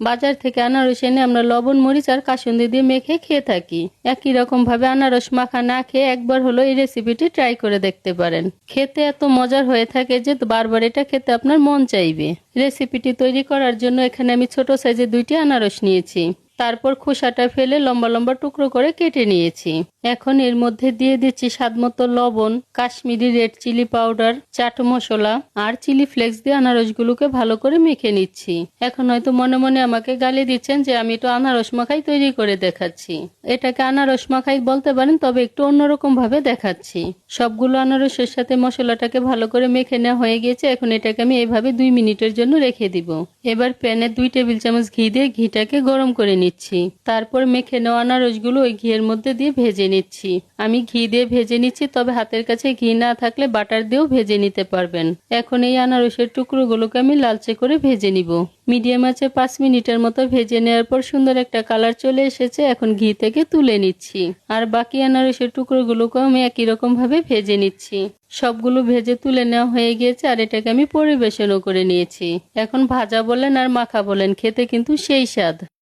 বাজার থেকে আনারস এনে আমরা লবণ মরিচ আর কাসুন্দি দিয়ে মেখে খেয়ে থাকি। একই রকম ভাবে আনারস মাখা না খেয়ে একবার হলো এই রেসিপিটি ট্রাই করে দেখতে পারেন। খেতে এত মজার হয়ে থাকে যে বারবার এটা খেতে আপনার মন চাইবে। রেসিপিটি তৈরি করার জন্য এখানে আমি ছোট সাইজের 2টি আনারস নিয়েছি। তারপর খোসাটা ফেলে লম্বা লম্বা টুকরো করে কেটে নিয়েছি। এখন এর মধ্যে দিয়ে দিচ্ছি স্বাদমতো লবণ, Kashmiri red chilli powder, chaat masala আর চিলি ফ্লেক্স দিয়ে আনারসগুলোকে ভালো করে মেখে নিচ্ছি। এখন হয়তো মনে মনে আমাকে গালি দিচ্ছেন যে আমি তো আনারস মাখাই তৈরি করে দেখাচ্ছি। এটাকে আনারস মাখাই বলতে পারেন, তবে একটু অন্যরকম ভাবে দেখাচ্ছি। সবগুলো আনারসের সাথে মশলাটাকে ভালো করে মেখে নেওয়া হয়ে গিয়েছে। এখন এটাকে আমি এভাবে 2 মিনিটের জন্য রেখে দিব। এবার প্যানে 2 টেবিল চামচ ঘি দিয়ে ঘিটাকে গরম করে নিচ্ছি। তারপর মেখে নেওয়া আনারসগুলো ওই ঘিয়ের মধ্যে দিয়ে ভেজে নিচ্ছি। আমি ঘি দিয়ে ভেজে নিচ্ছি, তবে হাতের কাছে ঘি না থাকলে বাটার দিয়েও ভেজে নিতে পারবেন। এখন এই আনারসের টুকরোগুলোকে আমি লালচে করে ভেজে নিব। মিডিয়াম আঁচে 5 মিনিটের মতো ভেজে নেওয়ার পর সুন্দর একটা কালার চলে এসেছে। এখন ঘি থেকে তুলে নিচ্ছি। আর বাকি আনারসের টুকরোগুলোকেও আমি একই রকম ভাবে ভেজে নিচ্ছি। সবগুলো ভেজে তুলে নেওয়া হয়ে গিয়েছে আর এটাকে আমি পরিবেশনও করে নিয়েছি। এখন ভাজা বলেন আর মাখা বলেন, খেতে কিন্তু সেই স্বাদ।